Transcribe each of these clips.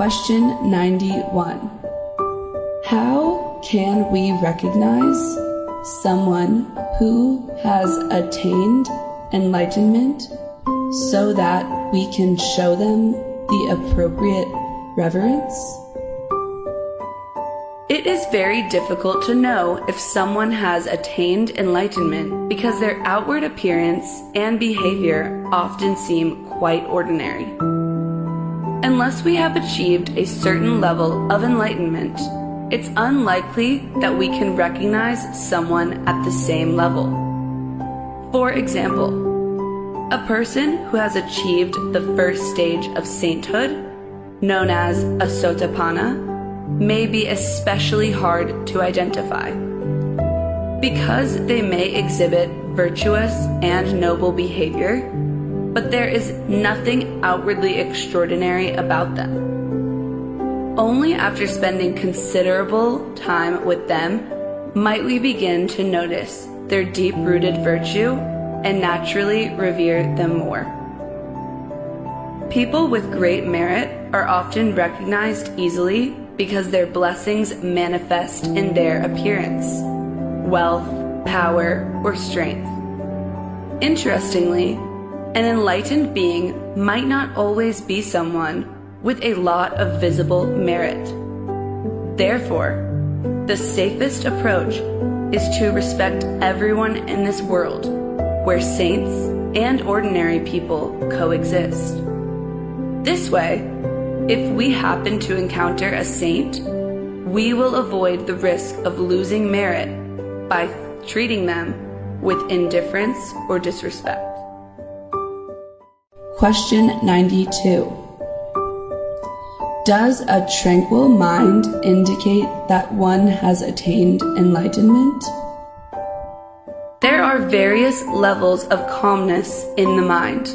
Question 91. How can we recognize someone who has attained enlightenment so that we can show them the appropriate reverence? It is very difficult to know if someone has attained enlightenment because their outward appearance and behavior often seem quite ordinary. Unless we have achieved a certain level of enlightenment, it's unlikely that we can recognize someone at the same level. For example, a person who has achieved the first stage of sainthood, known as a sotapanna, may be especially hard to identify. Because they may exhibit virtuous and noble behavior, but there is nothing outwardly extraordinary about them. Only after spending considerable time with them might we begin to notice their deep-rooted virtue and naturally revere them more. People with great merit are often recognized easily because their blessings manifest in their appearance, wealth, power, or strength. Interestingly, an enlightened being might not always be someone with a lot of visible merit. Therefore, the safest approach is to respect everyone in this world, where saints and ordinary people coexist. This way, if we happen to encounter a saint, we will avoid the risk of losing merit by treating them with indifference or disrespect. Question 92. Does a tranquil mind indicate that one has attained enlightenment? There are various levels of calmness in the mind,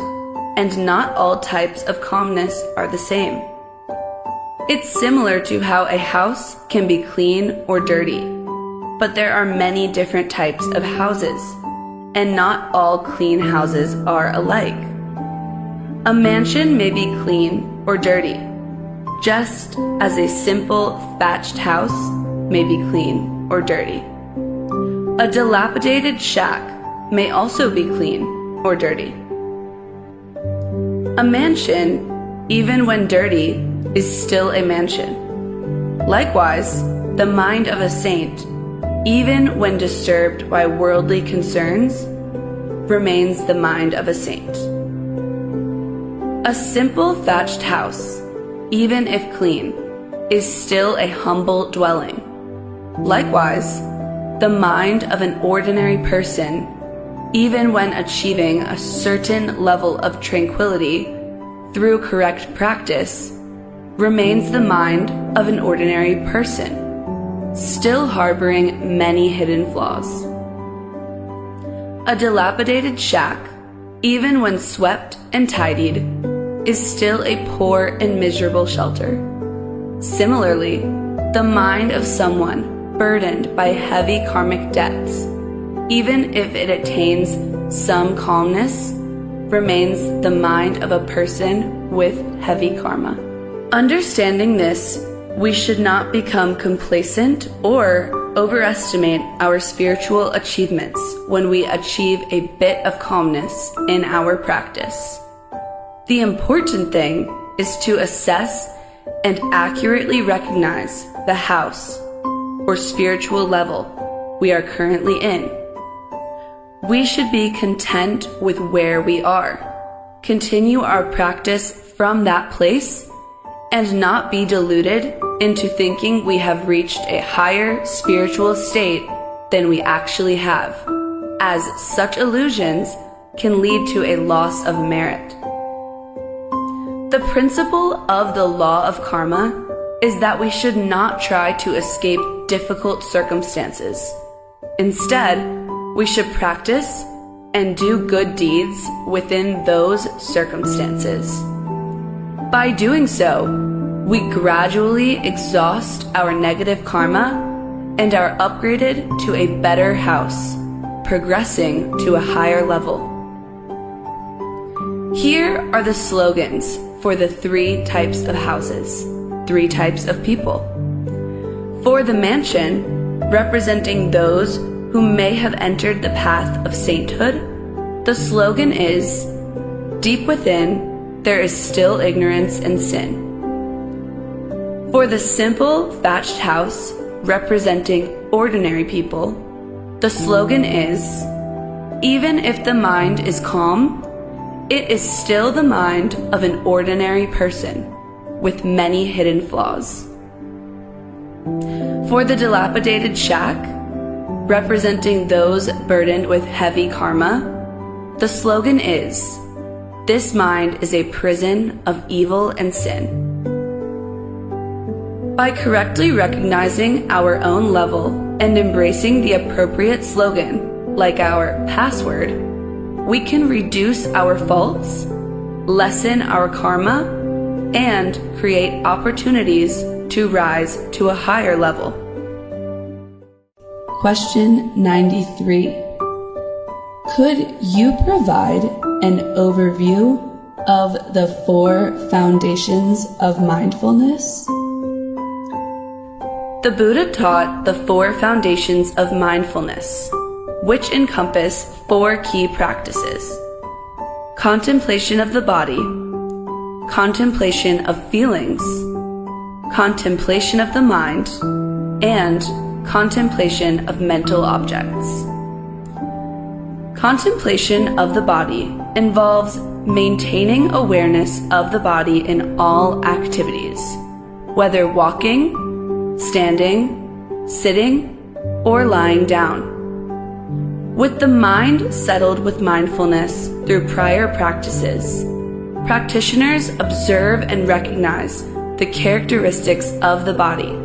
and not all types of calmness are the same. It's similar to how a house can be clean or dirty, but there are many different types of houses, and not all clean houses are alike. A mansion may be clean or dirty, just as a simple thatched house may be clean or dirty. A dilapidated shack may also be clean or dirty. A mansion, even when dirty, is still a mansion. Likewise, the mind of a saint, even when disturbed by worldly concerns, remains the mind of a saint. A simple thatched house, even if clean, is still a humble dwelling. Likewise, the mind of an ordinary person, even when achieving a certain level of tranquility through correct practice, remains the mind of an ordinary person, still harboring many hidden flaws. A dilapidated shack, even when swept and tidied, is still a poor and miserable shelter. Similarly, the mind of someone burdened by heavy karmic debts, even if it attains some calmness, remains the mind of a person with heavy karma. Understanding this, we should not become complacent or overestimate our spiritual achievements when we achieve a bit of calmness in our practice. The important thing is to assess and accurately recognize the house or spiritual level we are currently in. We should be content with where we are, continue our practice from that place, and not be deluded into thinking we have reached a higher spiritual state than we actually have, as such illusions can lead to a loss of merit. The principle of the law of karma is that we should not try to escape difficult circumstances. Instead, we should practice and do good deeds within those circumstances. By doing so, we gradually exhaust our negative karma and are upgraded to a better house, progressing to a higher level. Here are the slogans for the 3 types of houses. 3 types of people. For the mansion, representing those who may have entered the path of sainthood, the slogan is, "Deep within, there is still ignorance and sin." For the simple thatched house, representing ordinary people, the slogan is, "Even if the mind is calm, it is still the mind of an ordinary person with many hidden flaws." For the dilapidated shack, representing those burdened with heavy karma, the slogan is, "This mind is a prison of evil and sin." By correctly recognizing our own level and embracing the appropriate slogan, like our password, we can reduce our faults, lessen our karma, and create opportunities to rise to a higher level. Question 93. Could you provide an overview of the 4 foundations of mindfulness? The Buddha taught the 4 foundations of mindfulness, which encompass 4 key practices: contemplation of the body, contemplation of feelings, contemplation of the mind, and contemplation of mental objects. Contemplation of the body involves maintaining awareness of the body in all activities, whether walking, standing, sitting, or lying down. With the mind settled with mindfulness through prior practices, practitioners observe and recognize the characteristics of the body,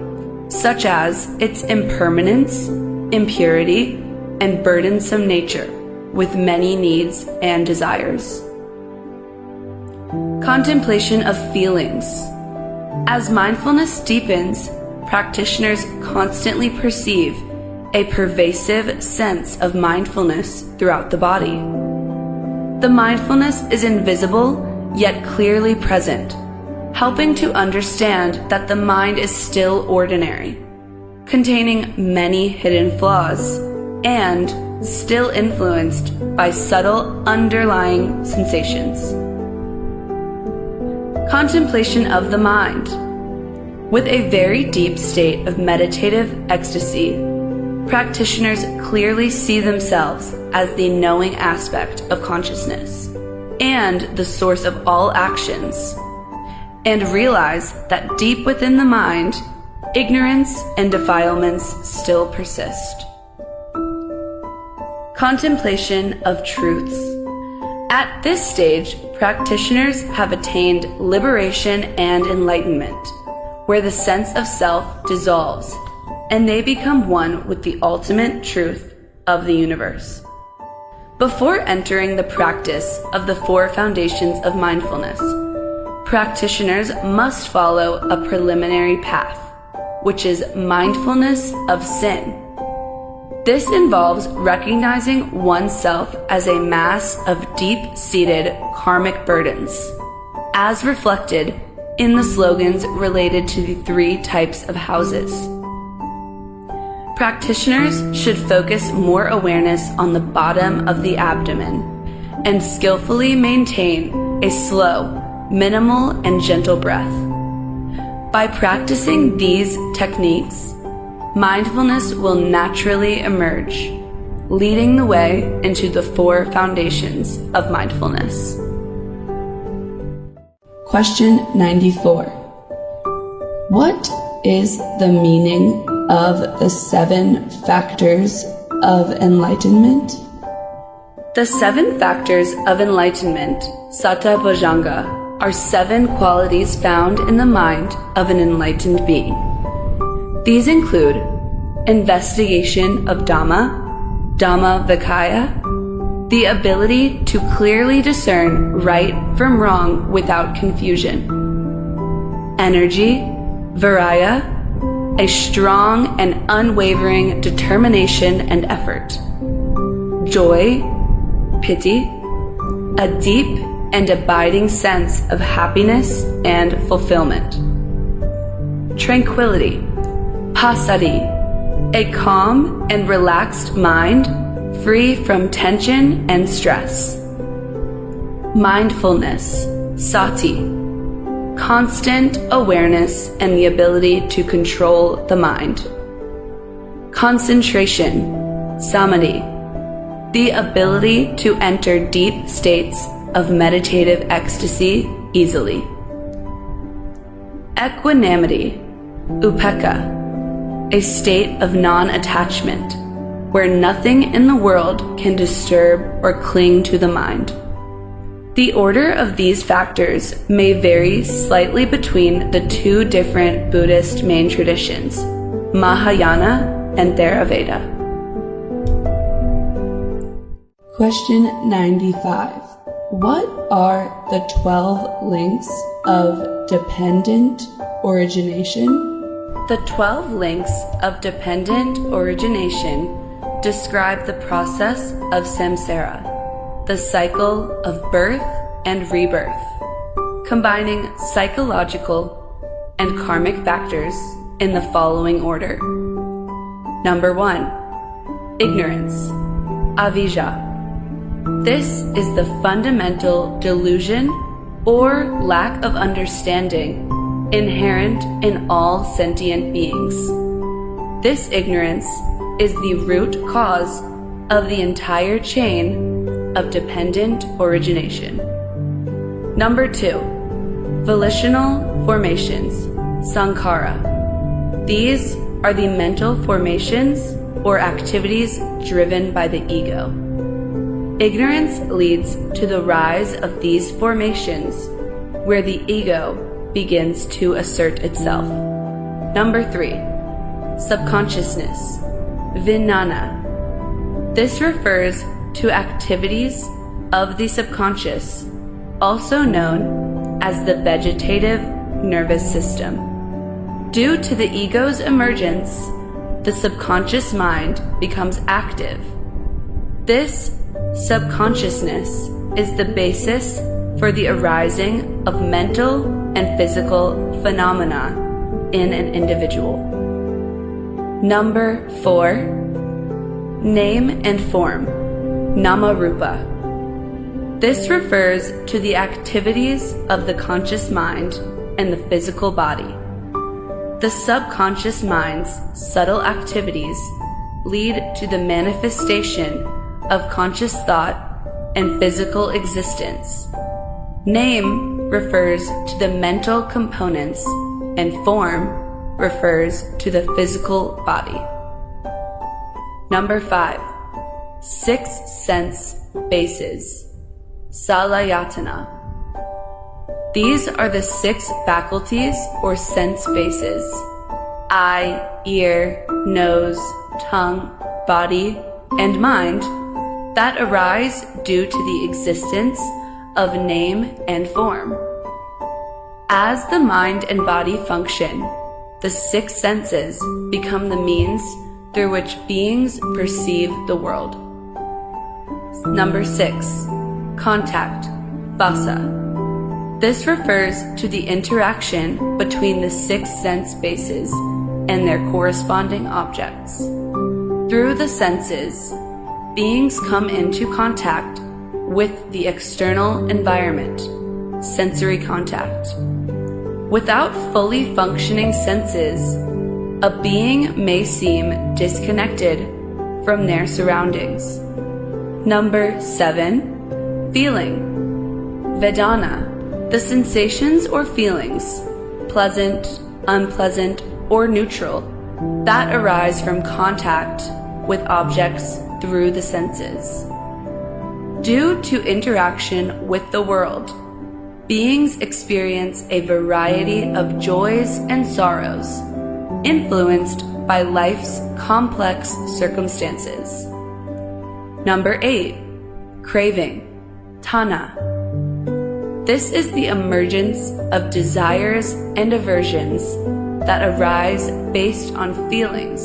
such as its impermanence, impurity, and burdensome nature, with many needs and desires. Contemplation of feelings. As mindfulness deepens, practitioners constantly perceive a pervasive sense of mindfulness throughout the body. The mindfulness is invisible yet clearly present, helping to understand that the mind is still ordinary, containing many hidden flaws, and still influenced by subtle underlying sensations. Contemplation of the mind. With a very deep state of meditative ecstasy, practitioners clearly see themselves as the knowing aspect of consciousness and the source of all actions, and realize that deep within the mind, ignorance and defilements still persist. Contemplation of truths. At this stage, practitioners have attained liberation and enlightenment, where the sense of self dissolves and they become one with the ultimate truth of the universe. Before entering the practice of the 4 foundations of mindfulness, practitioners must follow a preliminary path, which is mindfulness of sin. This involves recognizing oneself as a mass of deep-seated karmic burdens, as reflected in the slogans related to the 3 types of houses. Practitioners should focus more awareness on the bottom of the abdomen and skillfully maintain a slow, minimal, and gentle breath. By practicing these techniques, mindfulness will naturally emerge, leading the way into the 4 foundations of mindfulness. Question 94. What is the meaning of the 7 factors of enlightenment? The 7 factors of enlightenment, Sata Bhojanga, are 7 qualities found in the mind of an enlightened being. These include investigation of Dhamma, Dhamma Vicaya, the ability to clearly discern right from wrong without confusion, energy, Viraya, a strong and unwavering determination and effort, joy, Piti, a deep and abiding sense of happiness and fulfillment, tranquility, passaddhi, a calm and relaxed mind free from tension and stress. Mindfulness, sati, constant awareness and the ability to control the mind. Concentration, samadhi, the ability to enter deep states of meditative ecstasy easily. Equanimity, upekkha, a state of non-attachment, where nothing in the world can disturb or cling to the mind. The order of these factors may vary slightly between the two different Buddhist main traditions, Mahayana and Theravada. Question 95. What are the 12 links of dependent origination? The 12 links of dependent origination describe the process of samsara, the cycle of birth and rebirth, combining psychological and karmic factors in the following order. Number 1. Ignorance, avijja. This is the fundamental delusion or lack of understanding inherent in all sentient beings. This ignorance is the root cause of the entire chain of dependent origination. Number 2. Volitional formations, sankhara. These are the mental formations or activities driven by the ego. Ignorance leads to the rise of these formations, where the ego begins to assert itself. Number 3. Subconsciousness, vijnana. This refers to activities of the subconscious, also known as the vegetative nervous system. Due to the ego's emergence, the subconscious mind becomes active. This subconsciousness is the basis for the arising of mental and physical phenomena in an individual. Number 4. Name and form, namarupa. This refers to the activities of the conscious mind and the physical body. The subconscious mind's subtle activities lead to the manifestation of conscious thought and physical existence. Name refers to the mental components and form refers to the physical body. Number 5. 6 sense bases, salayatana. These are the 6 faculties or sense bases: eye, ear, nose, tongue, body, and mind that arise due to the existence of name and form. As the mind and body function, the 6 senses become the means through which beings perceive the world. Number 6. Contact, phassa. This refers to the interaction between the 6 sense bases and their corresponding objects. Through the senses, beings come into contact with the external environment, sensory contact. Without fully functioning senses, a being may seem disconnected from their surroundings. Number 7. Feeling, vedana. The sensations or feelings, pleasant, unpleasant, or neutral, that arise from contact with objects through the senses. Due to interaction with the world, beings experience a variety of joys and sorrows, influenced by life's complex circumstances. Number 8. Craving, tanha. This is the emergence of desires and aversions that arise based on feelings.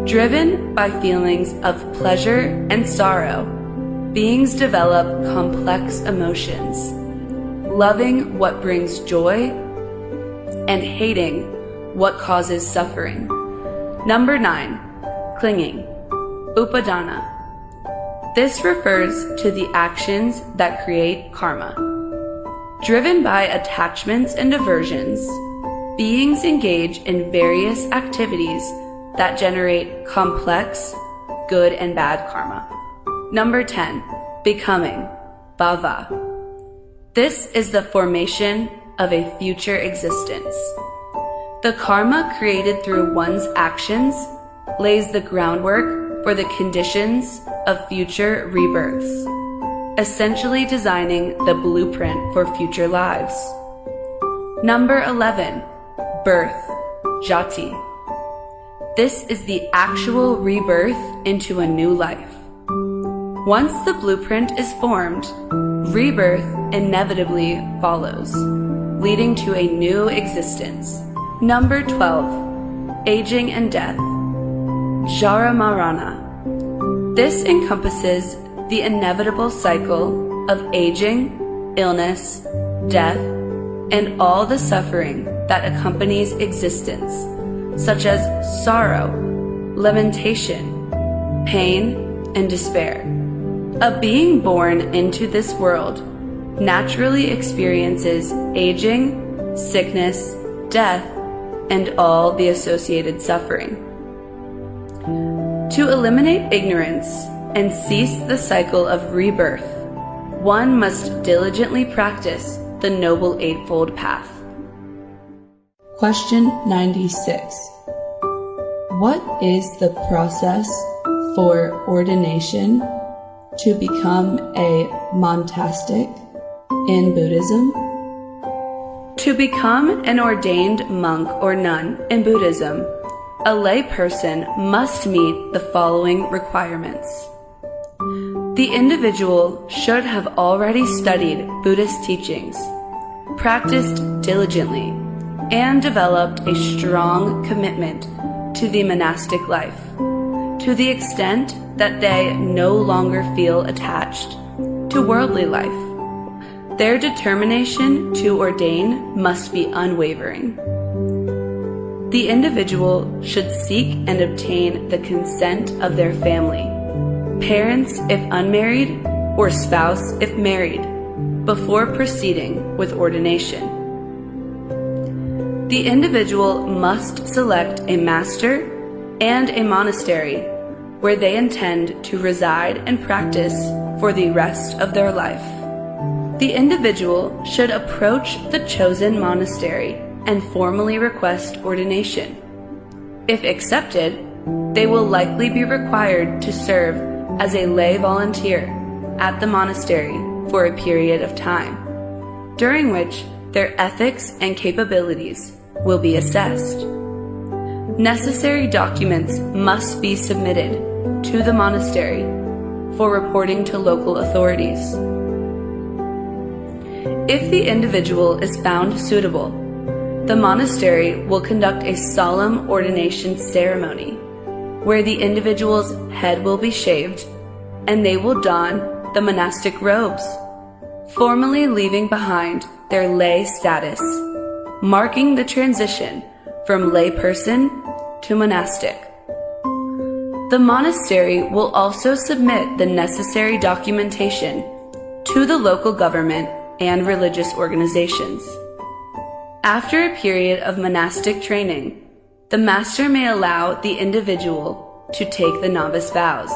Driven by feelings of pleasure and sorrow, beings develop complex emotions, loving what brings joy and hating what causes suffering. Number 9. Clinging. Upadana. This refers to the actions that create karma. Driven by attachments and aversions, beings engage in various activities that generate complex, good and bad karma. Number 10. Becoming. Bhava. This is the formation of a future existence. The karma created through one's actions lays the groundwork for the conditions of future rebirths, essentially designing the blueprint for future lives. Number 11. Birth. Jati. This is the actual rebirth into a new life. Once the blueprint is formed, rebirth inevitably follows, leading to a new existence. Number 12. Aging and death. Jaramarana. This encompasses the inevitable cycle of aging, illness, death, and all the suffering that accompanies existence, such as sorrow, lamentation, pain, and despair. A being born into this world naturally experiences aging, sickness, death, and all the associated suffering. To eliminate ignorance and cease the cycle of rebirth, one must diligently practice the Noble Eightfold Path. Question 96. What is the process for ordination to become a montastic in Buddhism? To become an ordained monk or nun in Buddhism, a lay person must meet the following requirements. The individual should have already studied Buddhist teachings, practiced diligently, and developed a strong commitment to the monastic life, to the extent that they no longer feel attached to worldly life. Their determination to ordain must be unwavering. The individual should seek and obtain the consent of their family, parents if unmarried, or spouse if married, before proceeding with ordination. The individual must select a master and a monastery where they intend to reside and practice for the rest of their life. The individual should approach the chosen monastery and formally request ordination. If accepted, they will likely be required to serve as a lay volunteer at the monastery for a period of time, during which their ethics and capabilities will be assessed. Necessary documents must be submitted to the monastery for reporting to local authorities. If the individual is found suitable, the monastery will conduct a solemn ordination ceremony where the individual's head will be shaved and they will don the monastic robes, formally leaving behind their lay status, marking the transition from lay person to monastic. The monastery will also submit the necessary documentation to the local government and religious organizations. After a period of monastic training, the master may allow the individual to take the novice vows,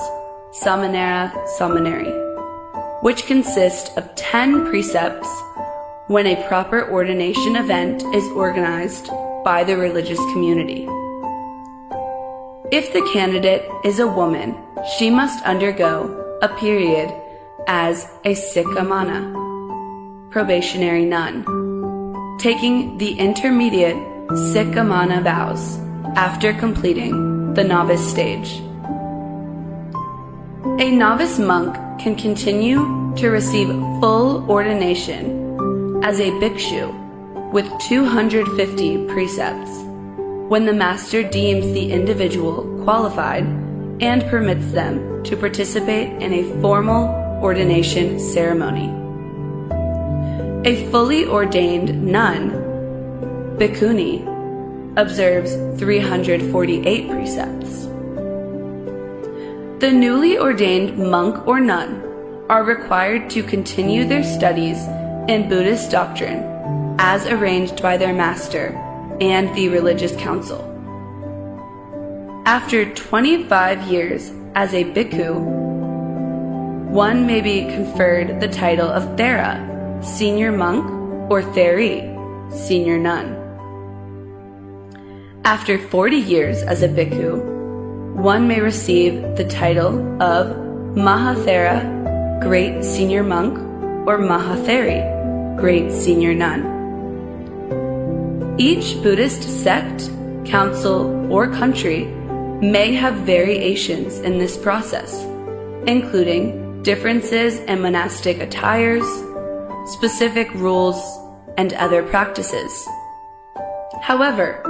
samanera samaneri, which consist of 10 precepts when a proper ordination event is organized by the religious community. If the candidate is a woman, she must undergo a period as a sikkamana, probationary nun, taking the intermediate sikkamana vows after completing the novice stage. A novice monk can continue to receive full ordination as a bhikshu with 250 precepts when the master deems the individual qualified and permits them to participate in a formal ordination ceremony. A fully ordained nun, bhikkhuni, observes 348 precepts. The newly ordained monk or nun are required to continue their studies in Buddhist doctrine as arranged by their master and the religious council. After 25 years as a bhikkhu, one may be conferred the title of Thera, senior monk, or Theri, senior nun. After 40 years as a bhikkhu, one may receive the title of Mahathera, great senior monk, or Mahatheri, great senior nun. Each Buddhist sect, council, or country may have variations in this process, including differences in monastic attires, specific rules, and other practices. However,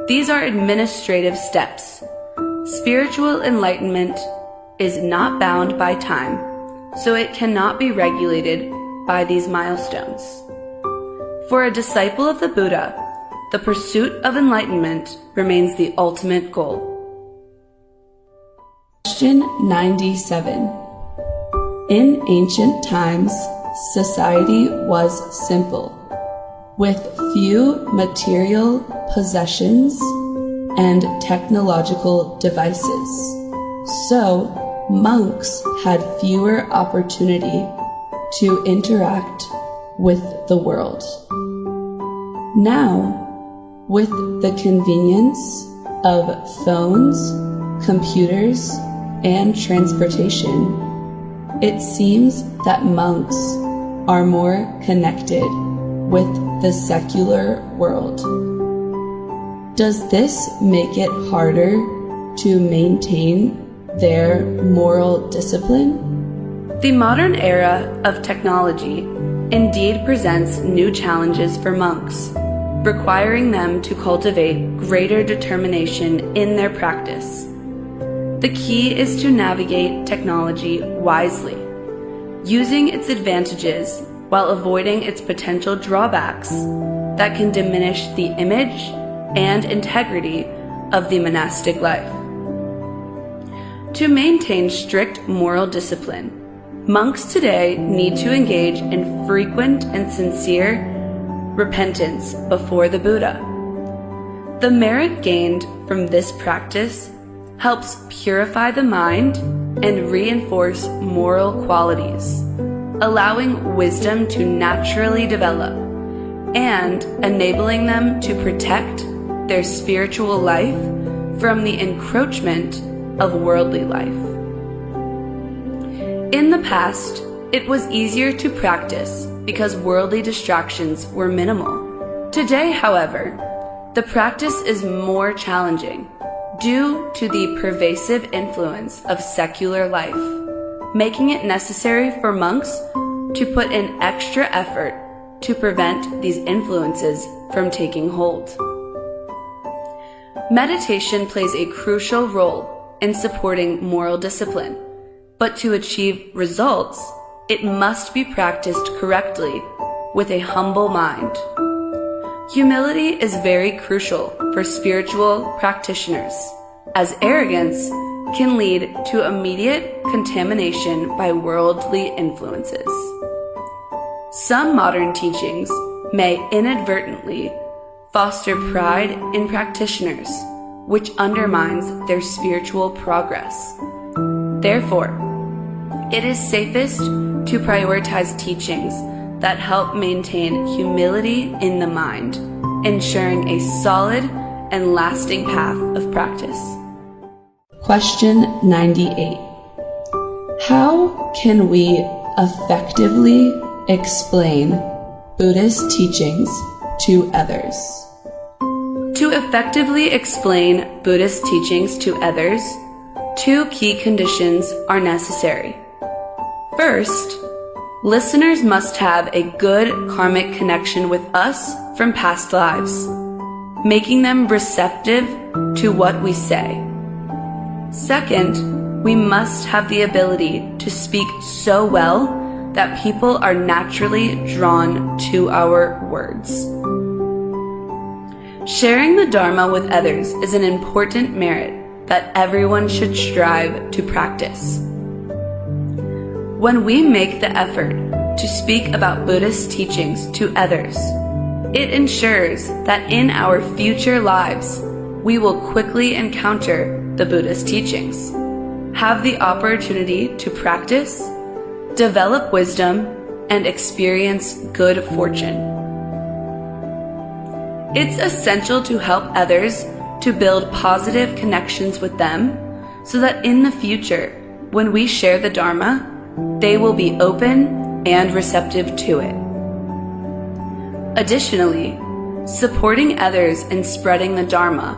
these are administrative steps. Spiritual enlightenment is not bound by time, so it cannot be regulated by these milestones. For a disciple of the Buddha, the pursuit of enlightenment remains the ultimate goal. Question 97. In ancient times, society was simple, with few material possessions and technological devices. So, monks had fewer opportunity to interact with the world. Now, with the convenience of phones, computers, and transportation, it seems that monks are more connected with the secular world. Does this make it harder to maintain their moral discipline? The modern era of technology indeed presents new challenges for monks, requiring them to cultivate greater determination in their practice. The key is to navigate technology wisely, using its advantages while avoiding its potential drawbacks that can diminish the image and integrity of the monastic life. To maintain strict moral discipline, monks today need to engage in frequent and sincere repentance before the Buddha. The merit gained from this practice helps purify the mind and reinforce moral qualities, allowing wisdom to naturally develop and enabling them to protect their spiritual life from the encroachment of worldly life. In the past, it was easier to practice because worldly distractions were minimal. Today, however, the practice is more challenging due to the pervasive influence of secular life, making it necessary for monks to put in extra effort to prevent these influences from taking hold. Meditation plays a crucial role in supporting moral discipline, but to achieve results, it must be practiced correctly with a humble mind. Humility is very crucial for spiritual practitioners, as arrogance can lead to immediate contamination by worldly influences. Some modern teachings may inadvertently foster pride in practitioners, which undermines their spiritual progress. Therefore, it is safest to prioritize teachings that help maintain humility in the mind, ensuring a solid and lasting path of practice. Question 98. How can we effectively explain Buddhist teachings to others? To effectively explain Buddhist teachings to others, two key conditions are necessary. First, listeners must have a good karmic connection with us from past lives, making them receptive to what we say. Second, we must have the ability to speak so well that people are naturally drawn to our words. Sharing the Dharma with others is an important merit that everyone should strive to practice. When we make the effort to speak about Buddhist teachings to others, it ensures that in our future lives, we will quickly encounter the Buddhist teachings, have the opportunity to practice, develop wisdom, and experience good fortune. It's essential to help others to build positive connections with them so that in the future, when we share the Dharma, they will be open and receptive to it. Additionally, supporting others in spreading the Dharma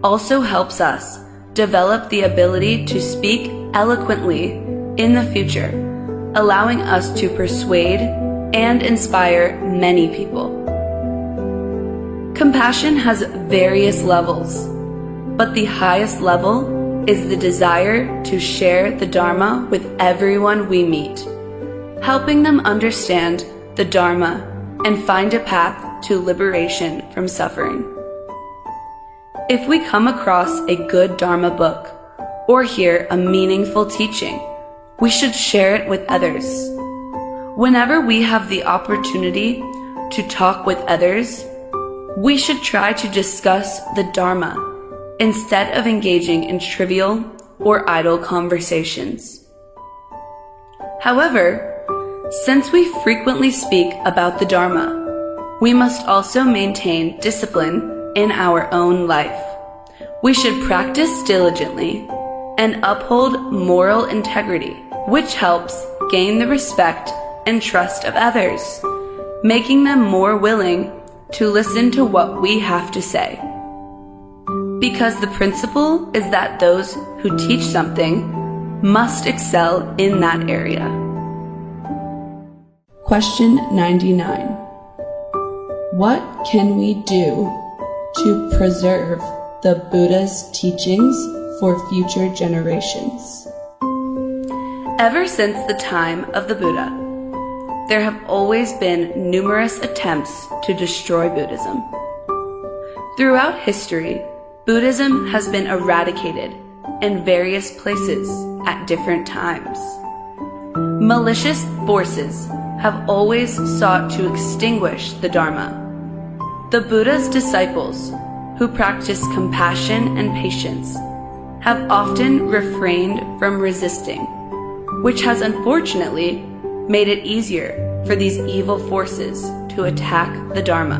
also helps us develop the ability to speak eloquently in the future, allowing us to persuade and inspire many people. Compassion has various levels, but the highest level is the desire to share the Dharma with everyone we meet, helping them understand the Dharma and find a path to liberation from suffering. If we come across a good Dharma book or hear a meaningful teaching, we should share it with others. Whenever we have the opportunity to talk with others, we should try to discuss the Dharma instead of engaging in trivial or idle conversations. However, since we frequently speak about the Dharma, we must also maintain discipline in our own life. We should practice diligently and uphold moral integrity, which helps gain the respect and trust of others, making them more willing to listen to what we have to say. Because the principle is that those who teach something must excel in that area. Question 99. What can we do to preserve the Buddha's teachings for future generations? Ever since the time of the Buddha, there have always been numerous attempts to destroy Buddhism. Throughout history, Buddhism has been eradicated in various places at different times. Malicious forces have always sought to extinguish the Dharma. The Buddha's disciples, who practice compassion and patience, have often refrained from resisting, which has unfortunately made it easier for these evil forces to attack the Dharma.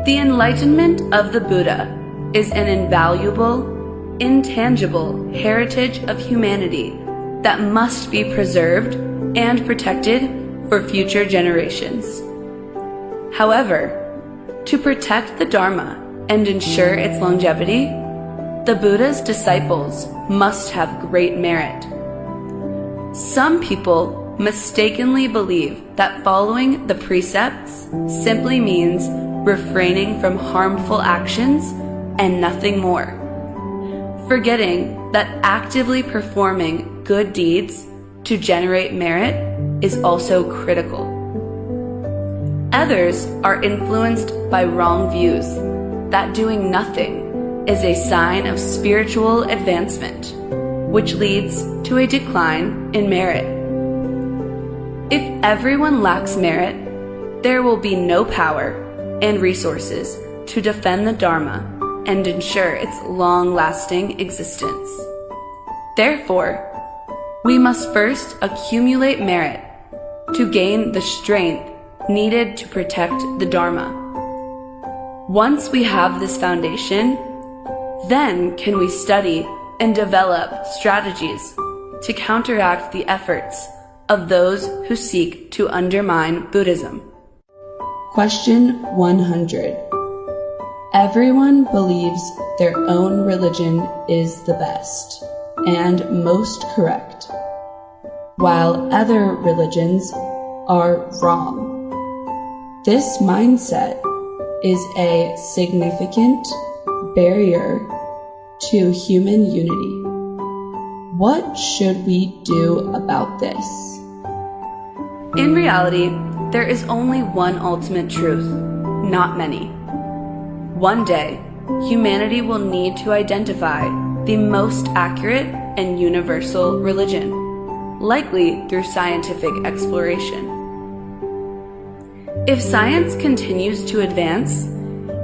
The enlightenment of the Buddha is an invaluable, intangible heritage of humanity that must be preserved and protected for future generations. However, to protect the Dharma and ensure its longevity, the Buddha's disciples must have great merit. Some people mistakenly believe that following the precepts simply means refraining from harmful actions and nothing more, forgetting that actively performing good deeds to generate merit is also critical. Others are influenced by wrong views that doing nothing is a sign of spiritual advancement, which leads to a decline in merit. If everyone lacks merit, there will be no power and resources to defend the Dharma and ensure its long-lasting existence. Therefore, we must first accumulate merit to gain the strength needed to protect the Dharma. Once we have this foundation, then can we study and develop strategies to counteract the efforts of those who seek to undermine Buddhism. Question 100. Everyone believes their own religion is the best and most correct, while other religions are wrong. This mindset is a significant barrier to human unity. What should we do about this? In reality, there is only one ultimate truth, not many. One day, humanity will need to identify the most accurate and universal religion, likely through scientific exploration. If science continues to advance,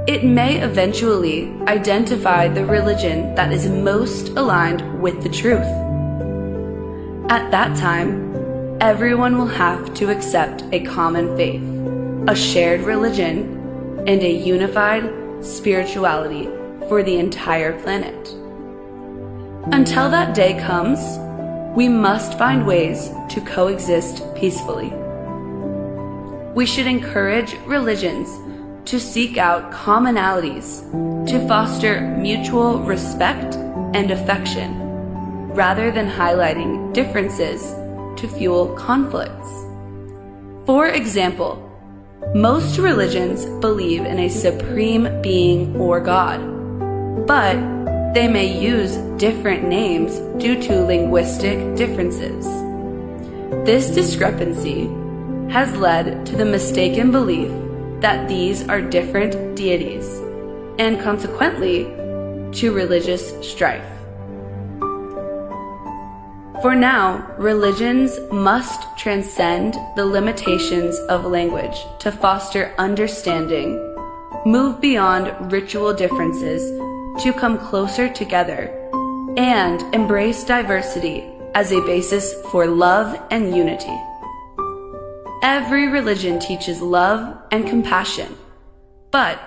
it may eventually identify the religion that is most aligned with the truth. At that time, everyone will have to accept a common faith, a shared religion, and a unified spirituality for the entire planet. Until that day comes, we must find ways to coexist peacefully. We should encourage religions to seek out commonalities to foster mutual respect and affection, rather than highlighting differences to fuel conflicts. For example, most religions believe in a supreme being or God, but they may use different names due to linguistic differences. This discrepancy has led to the mistaken belief that these are different deities, and consequently, to religious strife. For now, religions must transcend the limitations of language to foster understanding, move beyond ritual differences to come closer together, and embrace diversity as a basis for love and unity. Every religion teaches love and compassion, but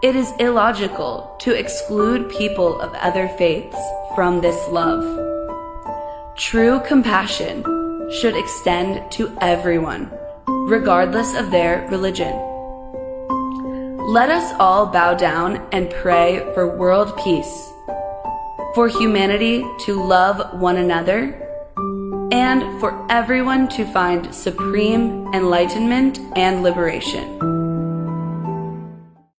it is illogical to exclude people of other faiths from this love. True compassion should extend to everyone, regardless of their religion. Let us all bow down and pray for world peace, for humanity to love one another, and for everyone to find supreme enlightenment and liberation.